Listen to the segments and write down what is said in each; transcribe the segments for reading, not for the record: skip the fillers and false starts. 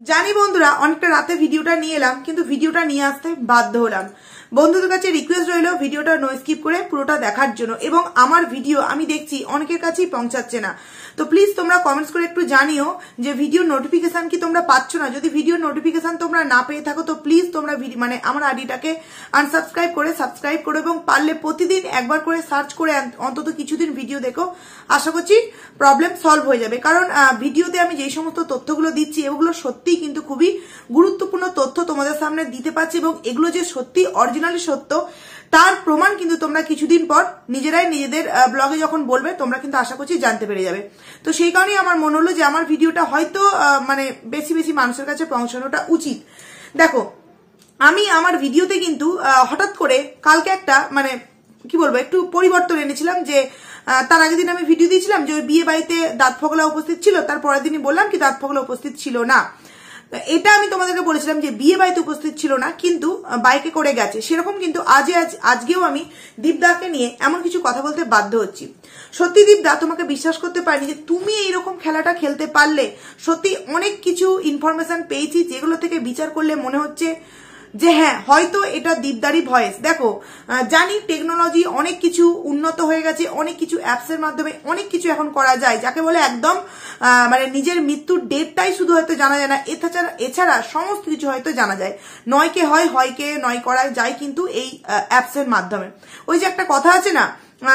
জানি বন্ধুরা অনেকটা রাতে ভিডিওটা নিয়ে এলাম, কিন্তু ভিডিওটা নিয়ে আসতে বাধ্য হলাম। বন্ধুদের কাছে রিকোয়েস্ট রইল ভিডিওটা নো স্কিপ করে পুরোটা দেখার জন্য। এবং আমার ভিডিও আমি দেখছি অনেকের কাছেই পৌঁছাচ্ছে না, তো প্লিজ তোমরা কমেন্টস করে একটু জানিও যে ভিডিও নোটিফিকেশন কি তোমরা পাচ্ছ না। যদি ভিডিও নোটিফিকেশন তোমরা না পেয়ে থাকো তো প্লিজ তোমরা আমার আইডিটাকে আনসাবস্ক্রাইব করে সাবস্ক্রাইব করো, এবং পারলে প্রতিদিন একবার করে সার্চ করে অন্তত কিছুদিন ভিডিও দেখো। আশা করছি প্রবলেম সলভ হয়ে যাবে, কারণ ভিডিওতে আমি যেই সমস্ত তথ্যগুলো দিচ্ছি এগুলো সত্যিই কিন্তু খুবই গুরুত্বপূর্ণ তথ্য তোমাদের সামনে দিতে পারছি, এবং এগুলো যে সত্যি অরিজিনালি সত্য তার প্রমাণ কিন্তু তোমরা কিছুদিন পর নিজেরাই নিজেদের ব্লগে যখন বলবে তোমরা কিন্তু আশা করছি জানতে পেরে যাবে। তো সেই কারণেই আমার মনে হলো যে আমার ভিডিওটা হয়তো বেশি বেশি মানুষের কাছে পৌঁছানোটা উচিত। দেখো, আমি আমার ভিডিওতে কিন্তু হঠাৎ করে কালকে একটা কি বলবো একটু পরিবর্তন এনেছিলাম। যে তার আগের দিন আমি ভিডিও দিয়েছিলাম যে ওই বিয়ে বাড়িতে দাঁত ফগলা উপস্থিত ছিল, তার পরের দিনই বললাম কি দাঁত ফগলা উপস্থিত ছিল না। এটা আমি তোমাদেরকে বলেছিলাম যে বিয়ে বাড়িতে উপস্থিত ছিল না, কিন্তু বাইকে করে গেছে। সেরকম কিন্তু আজকেও আমি দীপদাকে নিয়ে এমন কিছু কথা বলতে বাধ্য হচ্ছি। সত্যি দীপদা, তোমাকে বিশ্বাস করতে পারিনি যে তুমি এইরকম খেলাটা খেলতে পারলে। সত্যি অনেক কিছু ইনফরমেশন পেয়েছি যেগুলো থেকে বিচার করলে মনে হচ্ছে যে হ্যাঁ, হয়তো এটা দীপদারই ভয়েস। দেখো, জানি টেকনোলজি অনেক কিছু উন্নত হয়ে গেছে, অনেক কিছু অ্যাপস এর মাধ্যমে অনেক কিছু এখন করা যায়, যাকে বলে একদম নিজের মৃত্যুর ডেটটাই শুধু হয়তো জানা যায় না, এছাড়া সমস্ত কিছু হয়তো জানা যায়। নয়কে হয়, হয়কে নয় করা যায় কিন্তু এই অ্যাপস এর মাধ্যমে। ওই যে একটা কথা আছে না,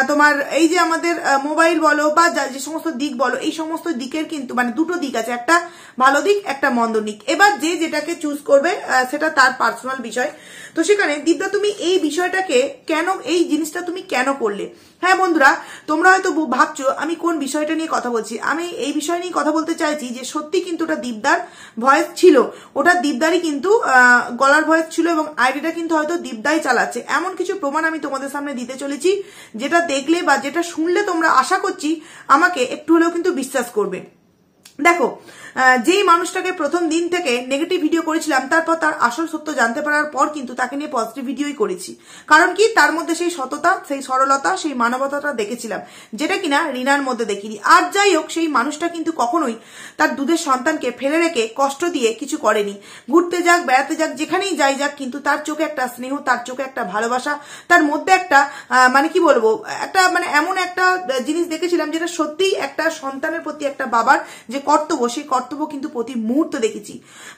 তোমার এই যে আমাদের মোবাইল বলো বা যে সমস্ত দিক বলো, এই সমস্ত দিকের কিন্তু দুটো দিক আছে, একটা ভালো দিক একটা মন্দ দিক। এবার যে যেটাকে চুজ করবে সেটা তার পার্সোনাল বিষয়। তো সেখানে দীপদা তুমি এই বিষয়টাকে কেন, এই জিনিসটা তুমি কেন করলে? হ্যাঁ বন্ধুরা, তোমরা হয়তো ভাবছো আমি কোন বিষয়টা নিয়ে কথা বলছি। আমি এই বিষয় নিয়ে কথা বলতে চাইছি যে সত্যি কিন্তু ওটা দীপদার ভয়েস ছিল, ওটা দীপদারই কিন্তু গলার ভয়েস ছিল, এবং আইডিটা কিন্তু হয়তো দীপদাই চালাচ্ছে। এমন কিছু প্রমাণ আমি তোমাদের সামনে দিতে চলেছি, যেটা দেখলে বা যেটা শুনলে তোমরা আশা করছি আমাকে একটু হলেও কিন্তু বিশ্বাস করবে। দেখো, যেই মানুষটাকে প্রথম দিন থেকে নেগেটিভ ভিডিও করেছিলাম, তারপর তার আসল সত্য জানতে পারার পর কিন্তু তাকে নিয়ে পজিটিভ ভিডিওই করেছি। কারণ কি, তার মধ্যে সেই সততা, সেই সরলতা, সেই মানবতাটা দেখেছিলাম, যেটা কিনা রিনার মধ্যে দেখিনি। আর যাই হোক, সেই মানুষটা কিন্তু কখনোই তার দুধের সন্তানকে ফেলে রেখে কষ্ট দিয়ে কিছু করেনি। ঘুরতে যাক, বেড়াতে যাক, যেখানেই যাই যাক, কিন্তু তার চোখে একটা স্নেহ, তার চোখে একটা ভালোবাসা, তার মধ্যে একটা কি বলবো একটা এমন একটা জিনিস দেখেছিলাম যেটা সত্যিই একটা সন্তানের প্রতি একটা বাবার যে কর্তব্য, সেই কর্তব্য কিন্তু প্রতি মুহূর্তে দেখেছি।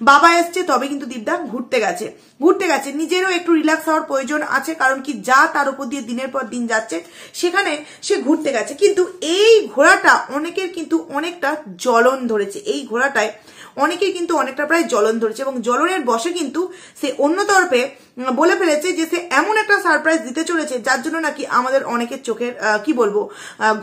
বাবা এসছে তবে কিন্তু দীপদা ঘুরতে গেছে। নিজেরও একটু রিল্যাক্স হওয়ার প্রয়োজন আছে, কারণ কি যা তার উপর দিয়ে দিনের পর দিন যাচ্ছে, সেখানে সে ঘুরতে গেছে। কিন্তু এই ঘোড়াটা অনেকের কিন্তু অনেকটা জ্বলন ধরেছে, এই ঘোড়াটায় অনেকেই কিন্তু অনেকটা প্রায় জ্বলন ধরেছে, এবং জ্বলনের বসে কিন্তু সে অন্য তরফে বলে ফেলেছে যে সে এমন একটা সারপ্রাইজ দিতে চলেছে যার জন্য নাকি আমাদের অনেকের চোখের কি বলবো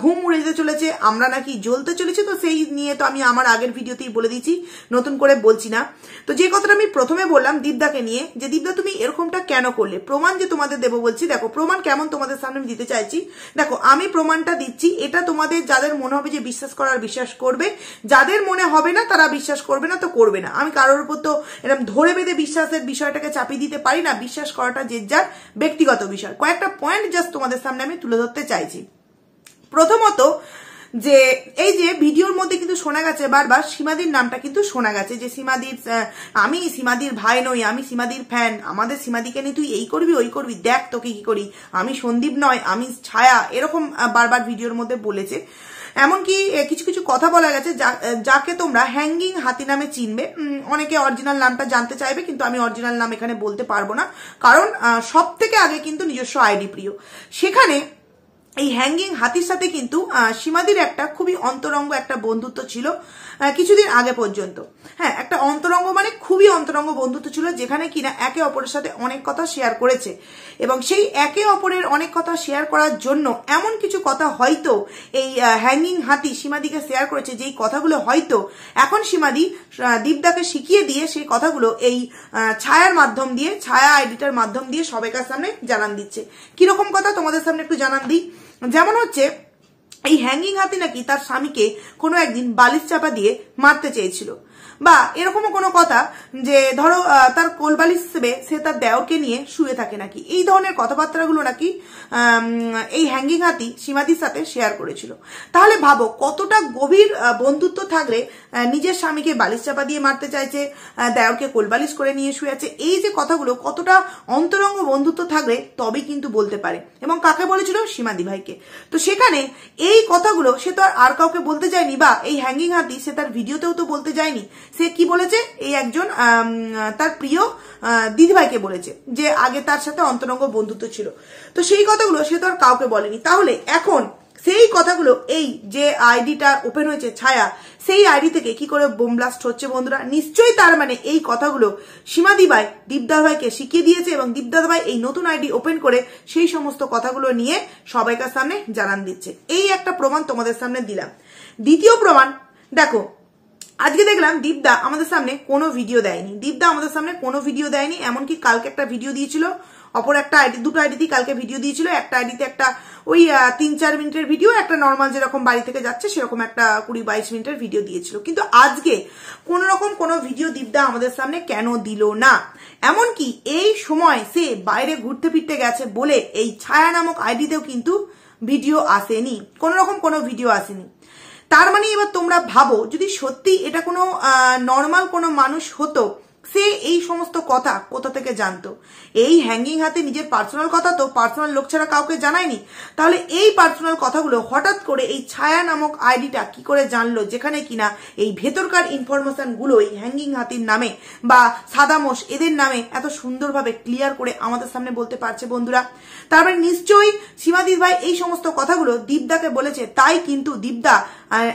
ঘুম উড়ে যেতে চলেছে, আমরা নাকি জ্বলতে চলেছি। তো সেই নিয়ে তো আমি আমার আগের ভিডিওতেই বলে দিয়েছি, নতুন করে বলছি না। তো যে কথাটা আমি প্রথমে বললাম দীপদাকে নিয়ে, যে দীপদা তুমি এরকমটা কেন করলে, প্রমাণ যে তোমাদের দেবো বলছি। দেখো প্রমাণ কেমন তোমাদের সামনে আমি দিতে চাইছি। দেখো, আমি প্রমাণটা দিচ্ছি, এটা তোমাদের যাদের মনে হবে যে বিশ্বাস করার বিশ্বাস করবে, যাদের মনে হবে না তারা বিশ্বাস করবে না তো করবে না। আমি কারোর উপর তো এরকম ধরে বেঁধে বিশ্বাসের বিষয়টাকে চাপিয়ে দিতে পারি না, বিশ্বাস করাটা যে যার ব্যক্তিগত বিষয়। কয়েকটা পয়েন্ট জাস্ট তোমাদের সামনে আমি তুলে ধরতে চাইছি। প্রথমত, যে এই যে ভিডিওর মধ্যে কিন্তু শোনা গেছে বারবার সীমাদির নামটা কিন্তু শোনা গেছে, যে সীমাদির, আমি সীমাদির ভাই নই, আমি সীমাদির ফ্যান, আমাদের সীমাদিকে নিয়ে তুই এই করবি ওই করবি, দেখ তোকে কি করি, আমি সন্দীপ নয় আমি ছায়া, এরকম বারবার ভিডিওর মধ্যে বলেছে। এমনকি কিছু কিছু কথা বলা গেছে যাকে তোমরা হ্যাঙ্গিং হাতি নামে চিনবে। অনেকে অরিজিনাল নামটা জানতে চাইবে, কিন্তু আমি অরিজিনাল নাম এখানে বলতে পারবো না, কারণ সব থেকে আগে কিন্তু নিজস্ব আইডি প্রিয়। সেখানে এই হ্যাঙ্গিং হাতির সাথে কিন্তু সীমাদির একটা খুবই অন্তরঙ্গ একটা বন্ধুত্ব ছিল কিছুদিন আগে পর্যন্ত। হ্যাঁ, একটা অন্তরঙ্গ খুবই অন্তরঙ্গ বন্ধুত্ব ছিল, যেখানে কিনা একে অপরের সাথে অনেক কথা শেয়ার করেছে, এবং সেই একে অপরের অনেক কথা শেয়ার করার জন্য এমন কিছু কথা হয়তো এই হ্যাঙ্গিং হাতি সীমাদিকে শেয়ার করেছে, যেই কথাগুলো হয়তো এখন সীমাদি দীপদাকে শিখিয়ে দিয়ে সেই কথাগুলো এই ছায়ার মাধ্যম দিয়ে, ছায়া আইডিটার মাধ্যম দিয়ে সবাইকার সামনে জানান দিচ্ছে। কিরকম কথা তোমাদের সামনে একটু জানান দিই। যেমন হচ্ছে, এই হ্যাঙ্গিং হাতি নাকি তার স্বামীকে কোনো একদিন বালিশ চাপা দিয়ে মারতে চেয়েছিল। বা এরকমও কোনো কথা যে ধরো তার কোলবালিশ হিসেবে সে তার দেওরকে নিয়ে শুয়ে থাকে নাকি, এই ধরনের কথাবার্তাগুলো নাকি এই হ্যাঙ্গিং হাতি সীমাদির সাথে শেয়ার করেছিল। তাহলে ভাবো কতটা গভীর বন্ধুত্ব থাকলে নিজের স্বামীকে বালিশ চাপা দিয়ে মারতে চাইছে, দেওরকে কোলবালিশ করে নিয়ে শুয়ে আছে, এই যে কথাগুলো কতটা অন্তরঙ্গ বন্ধুত্ব থাকলে তবেই কিন্তু বলতে পারে। এবং কাকে বলেছিল? সীমাদি ভাইকে। তো সেখানে এই কথাগুলো সে তো আর কাউকে বলতে যায়নি, বা এই হ্যাঙ্গিং হাতি সে তার ভিডিওতেও তো বলতে যায়নি। সে কি বলেছে? এই একজন তার প্রিয় দিদিভাইকে বলেছে যে আগে তার সাথে অন্তরঙ্গ বন্ধুত্ব ছিল। তো সেই কথাগুলো সে তো আর কাউকে বলেনি। তাহলে এখন সেই কথাগুলো এই যে আইডিটা ওপেন হয়েছে ছায়া, সেই আইডি থেকে কি করে বোম ব্লাস্ট হচ্ছে বন্ধুরা? নিশ্চয়ই তার মানে এই কথাগুলো সীমাদি ভাই দীপদাদা ভাইকে শিখিয়ে দিয়েছে এবং দীপদাদা ভাই এই নতুন আইডি ওপেন করে সেই সমস্ত কথাগুলো নিয়ে সবাইকার সামনে জানান দিচ্ছে। এই একটা প্রমাণ তোমাদের সামনে দিলাম। দ্বিতীয় প্রমাণ দেখো, আজকে দেখলাম দীপদা আমাদের সামনে কোনো ভিডিও দেয়নি। দীপদা আমাদের সামনে কোনো ভিডিও দেয়নি, এমনকি কালকে একটা ভিডিও দিয়েছিল, অপর একটা আইডি, দুটো আইডিতেই কালকে ভিডিও দিয়েছিল। একটা আইডিতে একটা ওই 3-4 মিনিটের ভিডিও, একটা নর্মাল যেরকম বাড়ি থেকে যাচ্ছে সেরকম একটা 20-22 মিনিটের ভিডিও দিয়েছিল। কিন্তু আজকে কোন রকম কোনো ভিডিও দীপদা আমাদের সামনে কেন দিল না? এমনকি এই সময় সে বাইরে ঘুরতে ফিরতে গেছে বলে এই ছায়া নামক আইডিতেও কিন্তু ভিডিও আসেনি, কোন রকম কোনো ভিডিও আসেনি। তার মানে এবার তোমরা ভাবো, যদি সত্যি এটা কোনো নর্মাল কোনো মানুষ হতো, সে এই সমস্ত কথা কোথা থেকে জানতো? এই হ্যাঙ্গিং হাতে নিজের পার্সোনাল কথা তো পার্সোনাল লোক ছাড়া কাউকে জানায়নি। তাহলে এই পার্সোনাল কথাগুলো হঠাৎ করে এই ছায়া নামক আইডিটা কি করে জানলো, যেখানে কিনা এই ভেতরকার ইনফরমেশন গুলো এই হ্যাঙ্গিং হাতির নামে বা সাদামোষ এদের নামে এত সুন্দরভাবে ক্লিয়ার করে আমাদের সামনে বলতে পারছে বন্ধুরা? তারপরে নিশ্চয়ই সীমাদি ভাই এই সমস্ত কথাগুলো দীপদাকে বলেছে, তাই কিন্তু দীপদা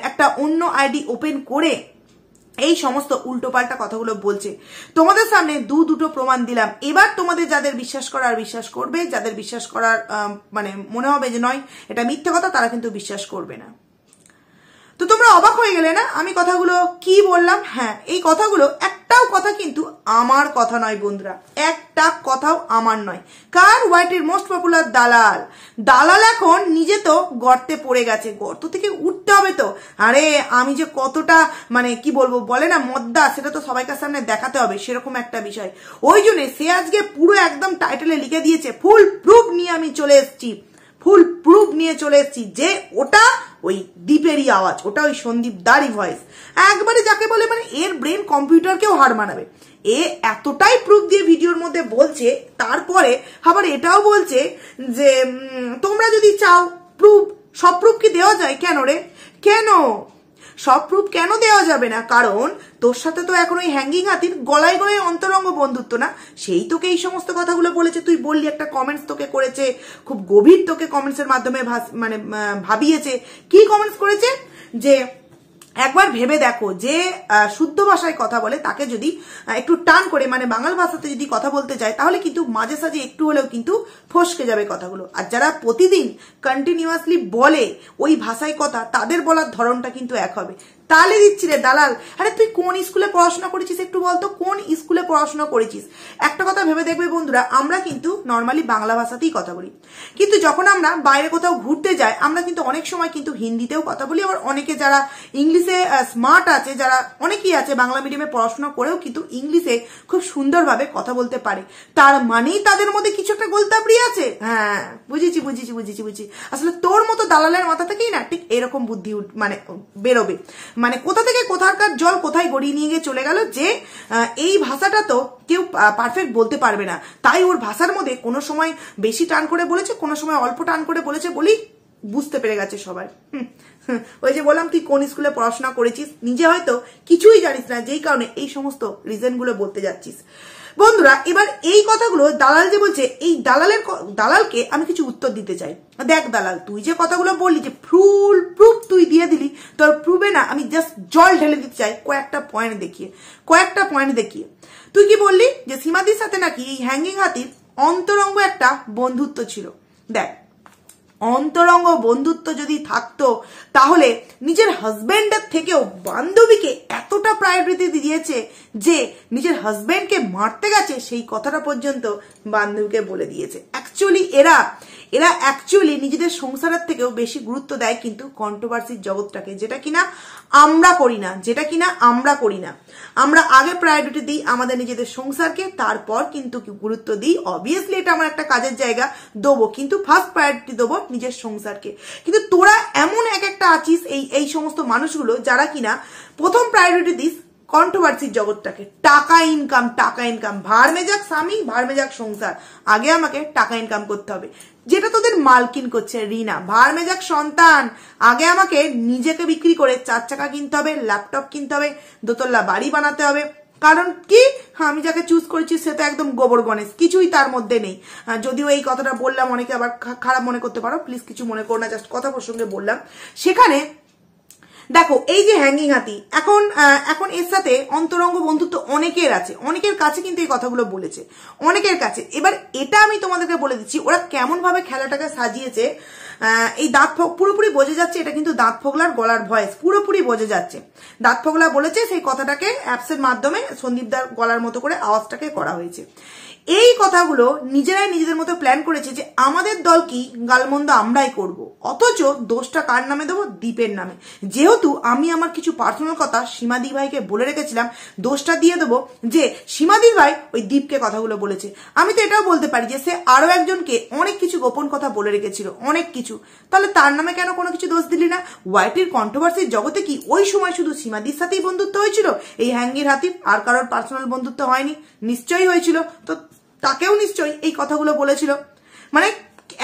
একটা অন্য আইডি ওপেন করে এই সমস্ত উল্টোপাল্টা কথাগুলো বলছে। তোমাদের সামনে দুটো প্রমাণ দিলাম। এবার তোমাদের যাদের বিশ্বাস করার বিশ্বাস করবে, যাদের বিশ্বাস করার মানে মনে হবে যে নয় এটা মিথ্যে কথা, তারা কিন্তু বিশ্বাস করবে না। তো তোমরা অবাক হয়ে গেলে না আমি কথাগুলো কি বললাম? হ্যাঁ, এই কথাগুলো একটাও কথা কিন্তু আমার কথা নয় বন্ধুরা, একটা কথাও আমার নয়। কার? ওয়াইটির মোস্ট পপুলার দালাল। দালাল এখন নিজে তো গর্তে পড়ে গেছে, গর্ত থেকে উঠতে হবে তো। আরে আমি যে কতটা মানে কি বলবো, বলে না মদ্দা, সেটা তো সবাইকার সামনে দেখাতে হবে, সেরকম একটা বিষয়। ওই জন্য সে আজকে পুরো একদম টাইটেলে লিখে দিয়েছে, ফুল প্রুফ নিয়ে আমি চলে এসেছি, ফুল প্রুফ নিয়ে চলে এসেছি যে ওটা ওই দ্বীপেরই আওয়াজ, ওটা ওই সন্দীপ দারি ভয়েস। একবারে যাকে বলে মানে এর ব্রেন কম্পিউটারকেও হার মানাবে। এ এতটাই প্রুফ দিয়ে ভিডিওর মধ্যে বলছে, তারপরে আবার এটাও বলছে যে তোমরা যদি চাও প্রুফ, সব প্রুফ কি দেওয়া যায়? কেন রে, কেন সব প্রুফ কেন দেওয়া যাবে না? কারণ তোর সাথে তো এখন ওই হ্যাঙ্গিং হাতির গলায় গলায় অন্তরঙ্গ বন্ধুত্ব না, সেই তোকে এই সমস্ত কথাগুলো বলেছে। তুই বললি একটা কমেন্টস তোকে করেছে, খুব গভীর তোকে কমেন্টসের মাধ্যমে মানে ভাবিয়েছে। কি কমেন্টস করেছে? যে একবার ভেবে দেখো, যে শুদ্ধ ভাষায় কথা বলে তাকে যদি একটু টান করে মানে বাংলা ভাষাতে যদি কথা বলতে যায়, তাহলে কিন্তু মাঝে সাঝে একটু হলেও কিন্তু ফসকে যাবে কথাগুলো। আর যারা প্রতিদিন কন্টিনিউয়াসলি বলে ওই ভাষায় কথা, তাদের বলার ধরনটা কিন্তু এক হবে। তাহলে দিচ্ছি রে দালাল। আরে তুই কোন স্কুলে পড়াশোনা করেছিস একটু বলতো, কোন স্কুলে পড়াশোনা করেছিস? একটা কথা ভেবে দেখবে বন্ধুরা, আমরা কিন্তু নর্মালি বাংলা ভাষাতেই কথা বলি, কিন্তু যখন আমরা বাইরে কোথাও ঘুরতে যাই আমরা কিন্তু অনেক সময় কিন্তু হিন্দিতেও কথা বলি। আবার অনেকে যারা ইংলিশে স্মার্ট আছে, যারা অনেকেই আছে বাংলা মিডিয়ামে পড়াশোনা করেও কিন্তু ইংলিশে খুব সুন্দরভাবে কথা বলতে পারে, তার মানেই তাদের মধ্যে কিছু একটা গোলতাবড়ি আছে। হ্যাঁ, বুঝেছি বুঝেছি বুঝেছি বুঝেছি। আসলে তোর মতো দালালের মাথা থেকেই না ঠিক এরকম বুদ্ধি মানে বেরোবে, মানে কোথা থেকে কোথাকার জল কোথায় গড়িয়ে নিয়ে গিয়ে চলে গেল, যে এই ভাষাটা তো কেউ পারফেক্ট বলতে পারবে না, তাই ওর ভাষার মধ্যে কোনো সময় বেশি টান করে বলেছে, কোনো সময় অল্প টান করে বলেছে বলেই বুঝতে পেরে গেছে সবাই। ওই যে বললাম তুই কোন স্কুলে পড়াশোনা করেছিস, নিজে হয়তো কিছুই জানিস না, যেই কারণে এই সমস্ত রিজনগুলো বলতে যাচ্ছিস। বন্ধুরা এবার এই কথাগুলো দালাল যে বলছে, এই দালালকে আমি কিছু উত্তর দিতে চাই। দেখ দালাল, তুই যে কথাগুলো বললি যে ফুল প্রুফ তুই দিয়ে দিলি, তোর প্রুফে না আমি জাস্ট জল ঢেলে দিতে চাই কয়েকটা পয়েন্ট দেখিয়ে। তুই কি বললি যে সীমাদির সাথে নাকি এই হ্যাঙ্গিং হাতির অন্তরঙ্গ একটা বন্ধুত্ব ছিল। দেখ, অন্তরঙ্গ বন্ধুত্ব যদি থাকতো তাহলে নিজের হাজবেন্ডের থেকেও বান্ধবীকে এতটা প্রায়োরিটি দিয়েছে যে নিজের হাজবেন্ডকে মারতে গেছে সেই কথাটা পর্যন্ত বান্ধবীকে বলে দিয়েছে। এরা অ্যাকচুয়ালি নিজেদের সংসারের থেকেও বেশি গুরুত্ব দেয় কিন্তু কন্ট্রোভার্সির জগৎটাকে, যেটা কিনা আমরা করি না। আমরা আগে প্রায়োরিটি দিই আমাদের নিজেদের সংসারকে, তারপর কিন্তু গুরুত্ব দিই। অবভিয়াসলি এটা আমার একটা কাজের জায়গা, দেবো, কিন্তু ফার্স্ট প্রায়োরিটি দেবো নিজের সংসারকে। কিন্তু তোরা এমন একটা আছিস এই সমস্ত মানুষগুলো যারা কিনা প্রথম প্রায়োরিটি দিস কন্ট্রোভার্সির জগৎটাকে। টাকা ইনকাম, ভাড় মেজাক স্বামী, ভাড় মেজাক সংসার, আগে আমাকে টাকা ইনকাম করতে হবে, যেটা তোদের মালকিন করছে রিনা। ভাড় মেজাক সন্তান, আগে আমাকে নিজেকে বিক্রি করে 4 চাকা কিনতে হবে, ল্যাপটপ কিনতে হবে, দোতলা বাড়ি বানাতে হবে। কারণ কি, আমি যাকে চুজ করেছি সে তো একদম গোবর গণেশ, কিছুই তার মধ্যে নেই। যদিও এই কথাটা বললাম অনেকে আবার খারাপ মনে করতে পারো, প্লিজ কিছু মনে করো না, জাস্ট কথা প্রসঙ্গে বললাম। সেখানে দেখো এই যে হ্যাঙ্গিং হাতি, এখন এর সাথে অন্তরঙ্গ বন্ধুত্ব অনেকের আছে, অনেকের কাছে কিন্তু এই কথাগুলো বলেছে, অনেকের কাছে। এবার এটা আমি তোমাদেরকে বলে দিচ্ছি ওরা কেমন ভাবে খেলাটাকে সাজিয়েছে। এই দাঁত পুরোপুরি বোঝা যাচ্ছে, এটা কিন্তু দাঁত ফোগলার গলার ভয়েস, পুরোপুরি বোঝা যাচ্ছে। দাঁত ফোগলা বলেছে, সেই কথাটাকে অ্যাপসের মাধ্যমে সন্দীপদার গলার মতো করে আওয়াজটাকে করা হয়েছে। এই কথাগুলো নিজেরাই নিজেদের মতো প্ল্যান করেছে যে আমাদের দল কি গালমন্দ আমরাই করব, অথচ দোষটা কার নামে দেবো, দীপের নামে। যেহেতু আমি আমার কিছু পার্সোনাল কথা সীমাদি ভাইকে বলে রেখেছিলাম, দোষটা দিয়ে দেবো যে সীমাদি ভাই ওই দীপকে কথাগুলো বলেছে। আমি তো এটাও বলতে পারি যে সে আরো একজনকে অনেক কিছু গোপন কথা বলে রেখেছিল, অনেক কিছু, তাহলে তার নামে কেন কোনো কিছু দোষ দিলি না? ওয়াইটির কন্ট্রোভার্সির জগতে কি ওই সময় শুধু সীমাদির সাথেই বন্ধুত্ব হয়েছিল, এই হ্যাঙ্গির হাতির আর কারোর পার্সোনাল বন্ধুত্ব হয়নি? নিশ্চয়ই হয়েছিল, তো তাকেও নিশ্চয়ই এই কথাগুলো বলেছিল। মানে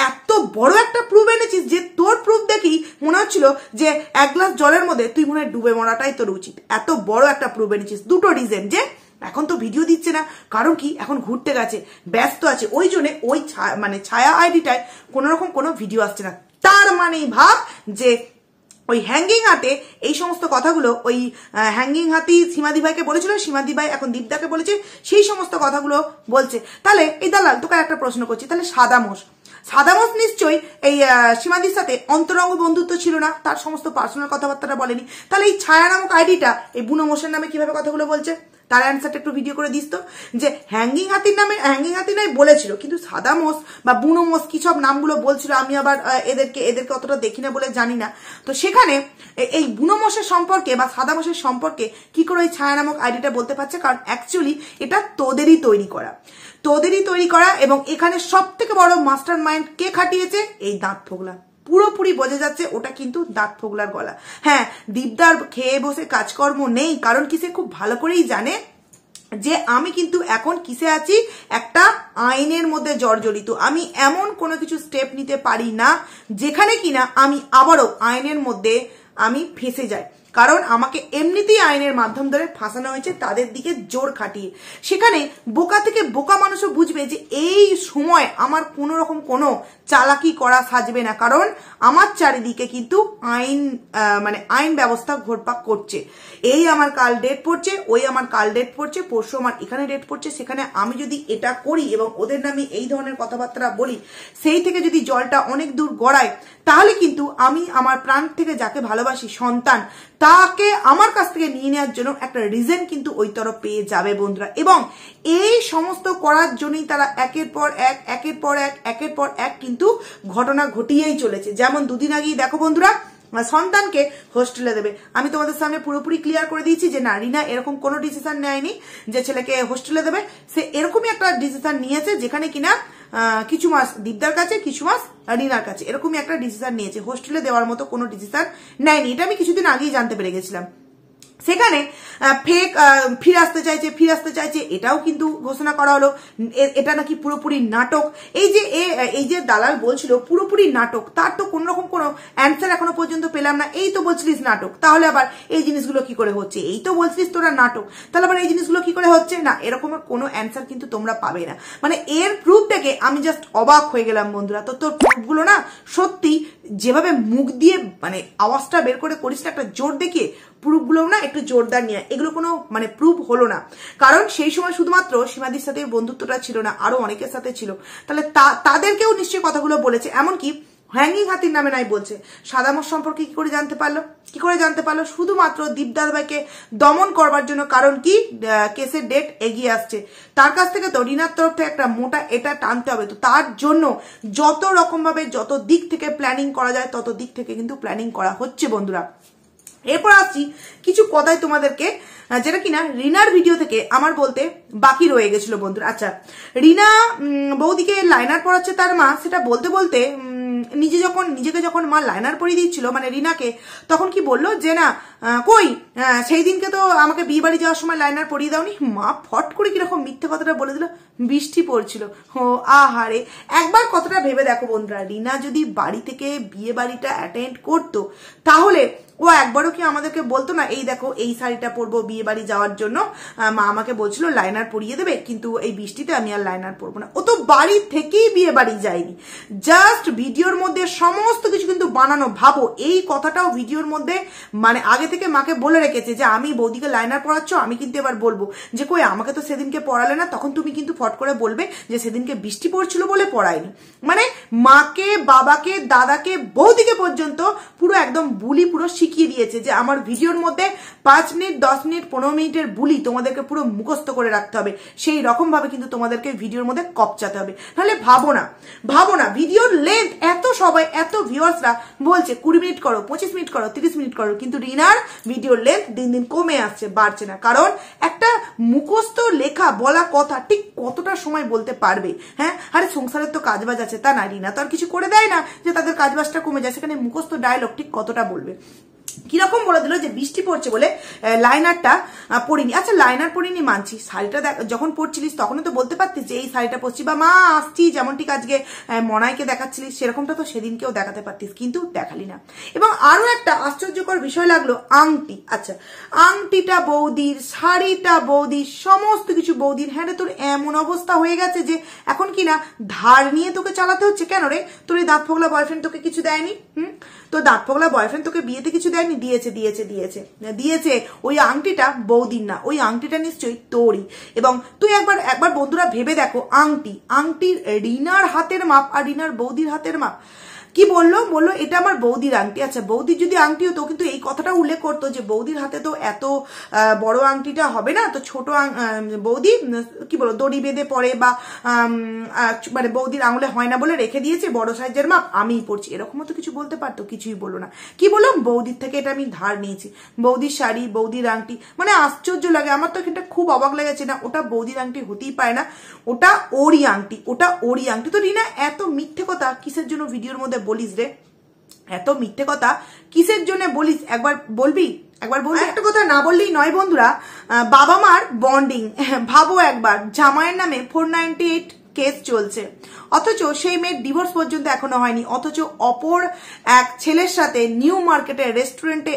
এত বড় একটা প্রুফ এনেছিস যে তোর প্রুফ দেখি মনে হচ্ছিল যে 1 গ্লাস জলের মধ্যে তুই মনে হয় ডুবে মরাটাই তোর উচিত। এত বড় একটা প্রুফ এনেছিস। দুটো রিজন, যে এখন তো ভিডিও দিচ্ছে না, কারণ কি এখন ঘুরতে গেছে, ব্যস্ত আছে, ওই জন্য ওই ছায়া আইডিটায় কোন রকম কোনো ভিডিও আসছে না। তার মানে ভাব যে ওই হ্যাঙ্গিং হাতে এই সমস্ত কথাগুলো ওই হ্যাঙ্গিং হাতি সীমাদি ভাইকে বলেছিল, সীমাদি ভাই এখন দীপদাকে বলেছে, সেই সমস্ত কথাগুলো বলছে। তাহলে এই দালাল তোকে একটা প্রশ্ন করছি, তাহলে সাদামোষ নিশ্চয়ই এই সীমাদির সাথে অন্তরঙ্গ বন্ধুত্ব ছিল না, তার সমস্ত পার্সোনাল কথাবার্তাটা বলেনি। তাহলে এই ছায়া নামক আইডিটা এই বুনো মোষের নামে কিভাবে কথাগুলো বলছে? তার অ্যান্সারটা একটু ভিডিও করে দিস তো, যে হ্যাঙ্গিং হাতি নাই বলেছিল, কিন্তু সাদা মোষ বা বুনো মোষ কি সব নামগুলো বলছিল, আমি আবার এদেরকে অতটা দেখি না বলে জানি না। তো সেখানে এই বুনো মোষের সম্পর্কে বা সাদা মোষের সম্পর্কে কি করে ওই ছায়া নামক আইডিটা বলতে পারছে? কারণ অ্যাকচুয়ালি এটা তোদেরই তৈরি করা, এবং এখানে সব থেকে বড় মাস্টার মাইন্ড কে খাটিয়েছে? এই দাঁত ফোগলা। পুরোপুরি বোঝা যাচ্ছে ওটা কিন্তু দাঁত ফোগলার গলা। হ্যাঁ, দীপদার খেয়ে বসে কাজকর্ম নেই, কারণ কি সে খুব ভালো করেই জানে যে আমি কিন্তু এখন কিসে আছি, একটা আইনের মধ্যে জর্জরিত। আমি এমন কোনো কিছু স্টেপ নিতে পারি না যেখানে কিনা আমি আবারও আইনের মধ্যে আমি ফেঁসে যাই, কারণ আমাকে এমনিতেই আইনের মাধ্যম ধরে ফাঁসানো হয়েছে তাদের দিকে জোর খাটিয়ে। সেখানে বোকা থেকে বোকা মানুষও বুঝবে যে এই সময় আমার কোনো রকম কোনো চালাকি করা সাজবে না, কারণ আমার চারিদিকে কিন্তু আইন ব্যবস্থা ঘোরপাক করছে। এই আমার কাল ডেট পড়ছে, ওই আমার কাল ডেট পড়ছে, পরশু আমার এখানে ডেট পড়ছে। সেখানে আমি যদি এটা করি এবং ওদের নামে এই ধরনের কথাবার্তা বলি, সেই থেকে যদি জলটা অনেক দূর গড়ায়, তাহলে কিন্তু আমি আমার প্রাণ থেকে যাকে ভালোবাসি, সন্তান, তাকে আমার কাছ থেকে নিয়ে নেওয়ার জন্য একটা রিজন কিন্তু ওই তরফ পেয়ে যাবে বন্ধুরা। এবং এই সমস্ত করার জন্যই তারা একের পর এক কিন্তু ঘটনা ঘটিয়েই চলেছে। যেমন দুদিন আগেই দেখো বন্ধুরা, সন্তানকে হোস্টেলে দেবে। আমি তোমাদের সামনে পুরোপুরি ক্লিয়ার করে দিয়েছি যে না, রিনা এরকম কোনো ডিসিশন নেয়নি যে ছেলেকে হোস্টেলে দেবে। সে এরকমই একটা ডিসিশন নিয়েছে যেখানে কিনা কিছু মাস দীপদার কাছে, কিছু মাস রিনার কাছে, এরকমই একটা ডিসিশন নিয়েছে। হোস্টেলে দেওয়ার মতো কোনো ডিসিশন নেয়নি, এটা আমি কিছুদিন আগেই জানতে পেরে গেছিলাম। সেখানে ফেক ফিরে আসতে চাইছে এটাও কিন্তু ঘোষণা করা হলো। এটা নাকি পুরোপুরি নাটক। এই যে দালাল বলছিল পুরোপুরি নাটক, তার তো কোন রকম কোনো অ্যান্সার এখনো পর্যন্ত পেলাম না। এই তো বলছিলিস নাটক, তাহলে আবার এই জিনিসগুলো কি করে হচ্ছে? এই তো বলছিলিস তোরা নাটক, তাহলে আবার এই জিনিসগুলো কি করে হচ্ছে? না, এরকমের কোনো অ্যান্সার কিন্তু তোমরা পাবে না। মানে এর প্রুফ দেখে আমি জাস্ট অবাক হয়ে গেলাম বন্ধুরা। তো তোর প্রুফগুলো না সত্যি, যেভাবে মুখ দিয়ে আওয়াজটা বের করে করিস না একটা জোর দেখিয়ে, প্রুফগুলো না একটু জোরদার নিয়ে, এগুলো কোনো প্রুফ হলো না। কারণ সেই সময় শুধুমাত্র সীমাদির সাথে বন্ধুত্বটা ছিল না, আরো অনেকের সাথে ছিল। তাহলে তাদেরকেও নিশ্চয়ই কথাগুলো বলেছে। এমনকি হ্যাঙ্গিং হাতির নামে নাই বলছে। সাদা মোষ সম্পর্কে কি করে জানতে পারলো? শুধুমাত্র দীপদাদাভাইকে দমন করবার জন্য। কারণ কি, কেসের ডেট এগিয়ে আসছে, তার কাছ থেকে তো রিনার তরফ থেকে একটা মোটা এটা টানতে হবে। তো তার জন্য যত রকম ভাবে যত দিক থেকে প্ল্যানিং করা যায় তত দিক থেকে কিন্তু প্ল্যানিং করা হচ্ছে বন্ধুরা। এরপর আসছি কিছু কথাই তোমাদেরকে, যেটা কিনা রিনার ভিডিও থেকে আমার বলতে বাকি রয়ে গেছিল বন্ধুরা। আচ্ছা, রিনা বৌদিকে লাইনার পড়াচ্ছে তার মা, সেটা বলতে বলতে নিজেকে যখন মা লাইনার পরিয়ে দিচ্ছিল মানে রিনাকে, তখন কি বললো যে না কই সেই দিনকে তো আমাকে বিয়ে বাড়ি যাওয়ার সময় লাইনার পরিয়ে দাওনি। মা ফট করে কিরকম মিথ্যে কথাটা বলে দিল, বৃষ্টি পড়ছিল। ও আহারে, একবার কথাটা ভেবে দেখো বন্ধুরা, রিনা যদি বাড়ি থেকে বিয়ে বাড়িটা অ্যাটেন্ড করতো তাহলে ও একবারও কি আমাদেরকে বলতো না এই দেখো এই শাড়িটা পরবো বিয়ে বাড়ি যাওয়ার জন্য, মা আমাকে বলছিল লাইনার পরিয়ে দেবে, কিন্তু এই বৃষ্টিতে আমি আর লাইনার পরবো না। ও তো বাড়ি থেকেই বিয়ে বাড়ি যায়নি, জাস্ট ভিডিওর মধ্যে সমস্ত কিছু কিন্তু বানানো। ভাবো, এই কথাটাও ভিডিওর মধ্যে মানে আগে থেকে মাকে বলে রেখেছে যে আমি বৌদিকে লাইনার পড়াচ্ছ, আমি কিন্তু এবার বলবো যে কই আমাকে তো সেদিনকে পড়ালে না, তখন তুমি কিন্তু ফট করে বলবে যে সেদিনকে বৃষ্টি পড়ছিল বলে পড়ায়নি। মানে মাকে, বাবাকে, দাদাকে, বৌদিকে পর্যন্ত পুরো একদম বুলি পুরো শিখিয়ে দিয়েছে যে আমার ভিডিওর মধ্যে 5 মিনিট 10 মিনিট 15 মিনিটের বুলি তোমাদেরকে পুরো মুখস্থ করে রাখতে হবে, সেই রকম ভাবে কিন্তু তোমাদেরকে ভিডিওর মধ্যে কপচাতে হবে। তাহলে ভাবো না ভিডিওর লেন্থ এত, সবাই এত ভিউয়ার্সরা বলছে 20 মিনিট করো, 25 মিনিট করো, 30 মিনিট করো, কিন্তু রিনার ভিডিওর লেন্থ দিন দিন কমে আসছে, বাড়ছে না। কারণ একটা মুখস্থ লেখা বলা কথা ঠিক কতটা সময় বলতে পারবে? হ্যাঁ, আরে সংসারের তো কাজবাজ আছে, তা না, রিনা তো আর কিছু করে দেয় না যে তাদের কাজবাজটা কমে যায়, সেখানে মুখস্থ ডায়লগ ঠিক কতটা বলবে? কিরকম বলে দিল যে বৃষ্টি পড়ছে বলে লাইনারটা পরিনি। আচ্ছা, লাইনার পরিনি মানছি, শাড়িটা যখন পরছিলিস তখনও তো বলতে পারতিস যে এই শাড়িটা পরছি বা মা আসছি, যেমন ঠিক আজকে মনাইকে দেখাচ্ছিলিস সেরকমটা তো সেদিনকেও দেখাতে পারতিস, কিন্তু দেখালি না। এবং আরো একটা আশ্চর্যকর বিষয় লাগলো আংটি। আচ্ছা, আংটিটা বৌদির, শাড়িটা বৌদির, সমস্ত কিছু বৌদির। হ্যাঁ রে, তোর এমন অবস্থা হয়ে গেছে যে এখন কিনা ধার নিয়ে তোকে চালাতে হচ্ছে। কেন রে, তোর এই দাঁত ফোগলা বয়ফ্রেন্ড তোকে কিছু দেয়নি? তোর দাঁত ফোগলা বয়ফ্রেন্ড তোকে বিয়েতে কিছু দেয়নি? দিয়েছে। ওই আংটিটা বৌদির না, ওই আংটিটা নিশ্চয়ই তোরই। এবং তুই একবার বন্ধুরা ভেবে দেখো, আংটির রিনার হাতের মাপ আর রিনার বৌদির হাতের মাপ। কি বললো এটা আমার বৌদির আংটি। আচ্ছা, বৌদির যদি আংটি হতো, কিন্তু এই কথাটা উল্লেখ করতো যে বৌদির হাতে তো এত বড় আংটিটা হবে না, তো ছোট বৌদি কি বলো দড়ি বেঁধে পরে বা মানে বৌদির আঙুলে হয় না বলে রেখে দিয়েছে বড় সাইজের মাপ, আমিই পড়ছি, এরকমও তো কিছু বলতে পারতো, কিছুই বললো না। কি বললাম, বৌদির থেকে এটা আমি ধার নিয়েছি, বৌদির শাড়ি, বৌদির আংটি। মানে আশ্চর্য লাগে, আমার তো এটা খুব অবাক লেগেছে। না, ওটা বৌদির আংটি হতেই পারে না, ওটা ওরই আংটি। তো রিনা, এত মিথ্যে কথা কিসের জন্য ভিডিওর মধ্যে বলিস রে? এত মিথ্যে কথা কিসের জন্য বলিস? একবার বলবি? একটা কথা না বললেই নয় বন্ধুরা, বাবা মার বন্ডিং ভাবো একবার, জামাইয়ের নামে 498 কেস চলছে, অথচ সেই মেয়ের ডিভোর্স পর্যন্ত এখনো হয়নি, অথচ অপর এক ছেলের সাথে নিউ মার্কেটের রেস্টুরেন্টে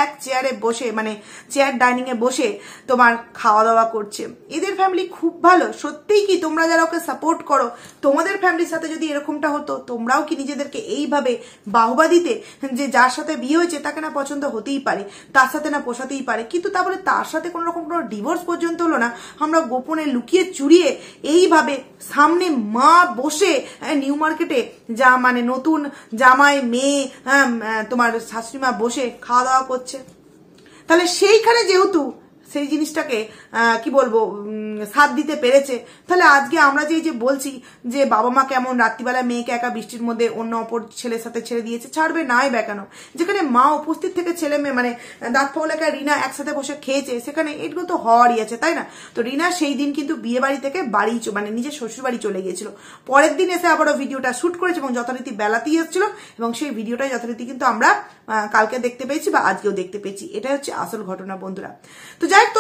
এক চেয়ারে বসে, মানে চেয়ার ডাইনিং এ বসে তোমার খাওয়া দাওয়া করছে। এদের ফ্যামিলি খুব ভালো। সত্যিই কি তোমরা যারা ওকে সাপোর্ট করো, তোমাদের ফ্যামিলির সাথে যদি এরকমটা হতো, তোমরাও কি নিজেদেরকে এইভাবে বাহবা দিতে যে যার সাথে বিয়ে হয়েছে তাকে না পছন্দ হতেই পারে, তার সাথে না পোষাতেই পারে, কিন্তু তা বলে তার সাথে কোনো রকম কোনো ডিভোর্স পর্যন্ত হলো না, আমরা গোপনে লুকিয়ে চুরিয়ে এইভাবে সামনে মা বসে নিউ মার্কেটে যা মানে নতুন জামাই মেয়ে তোমার শাশুড়ি মা বসে খাওয়া দাওয়া করছে। তাহলে সেইখানে যেহেতু সেই জিনিসটাকে কি বলবো সাথ দিতে পেরেছে, তাহলে আজকে আমরা যে বলছি যে বাবা মা কেমন রাত্রিবেলা মেয়েকে একা বৃষ্টির মধ্যে অন্য অপর ছেলের সাথে ছেড়ে দিয়েছে, ছাড়বে নাই বেকানো? যেখানে মা উপস্থিত থেকে ছেলে মেয়ে মানে দাঁত ফোগলাকে রিনা একসাথে বসে খেয়েছে, সেখানে এগুলো তো হওয়ারই আছে, তাই না? তো রিনা সেই দিন কিন্তু বিয়ে বাড়ি থেকে বাড়ি মানে নিজের শ্বশুর বাড়ি চলে গিয়েছিল, পরের দিন এসে আবারও ভিডিওটা শুট করেছে এবং যথারীতি বেলাতেই এসেছিল, এবং সেই ভিডিওটাই যথারীতি কিন্তু আমরা কালকে দেখতে পেয়েছি বা আজকেও দেখতে পেয়েছি। এটাই হচ্ছে আসল ঘটনা বন্ধুরা। তো যাই হোক,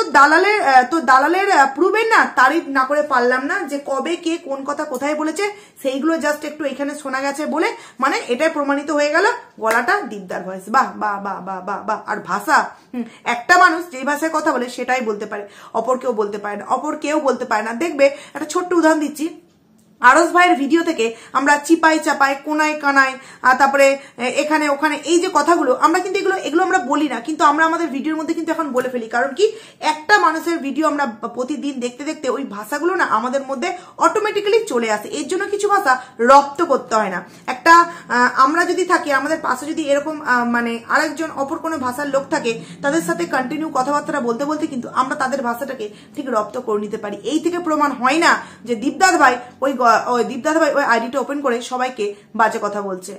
তোর দালালের প্রুভের না তারিফ না করে পারলাম না, যে কবে কে কোন কথা কোথায় বলেছে সেইগুলো জাস্ট একটু এখানে শোনা গেছে বলে মানে এটাই প্রমাণিত হয়ে গেল গলাটা দীপদার ভয়েস। বাহ বাহ বাহ বাহ বাহ বাহ। আর ভাষা, একটা মানুষ যে ভাষায় কথা বলে সেটাই বলতে পারে, অপর কেউ বলতে পারে না। দেখবে একটা ছোট্ট উদাহরণ দিচ্ছি, আরস ভাইয়ের ভিডিও থেকে আমরা চিপাই চাপাই কোনায় কানায় তারপরে এখানে ওখানে এই যে কথাগুলো আমরা কিন্তু এগুলো আমরা বলি না, কিন্তু আমরা আমাদের ভিডিওর মধ্যে কিন্তু এখন বলে ফেলি। কারণ কি, একটা মানুষের ভিডিও আমরা প্রতিদিন দেখতে দেখতে ওই ভাষাগুলো না আমাদের মধ্যে অটোমেটিক্যালি চলে আসে। এর জন্য কিছু ভাষা রপ্ত করতে হয় না। একটা আমরা যদি থাকি, আমাদের পাশে যদি এরকম মানে আরেকজন অপর কোনো ভাষার লোক থাকে, তাদের সাথে কন্টিনিউ কথাবার্তা বলতে বলতে কিন্তু আমরা তাদের ভাষাটাকে ঠিক রপ্ত করে নিতে পারি। এই থেকে প্রমাণ হয় না যে দীপদাদ ভাই ওই আইডিটা ওপেন করে সবাইকে বাজে কথা বলছে।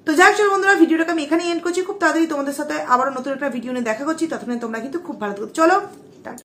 তো যাই হোক বন্ধুরা, ভিডিওটাকে আমি এখানে এন্ড করছি। খুব তাড়াতাড়ি তোমাদের সাথে আবারও নতুন একটা ভিডিও নিয়ে দেখা করছি। ততক্ষণে তোমরা কিন্তু খুব ভালো থাকো। চলো।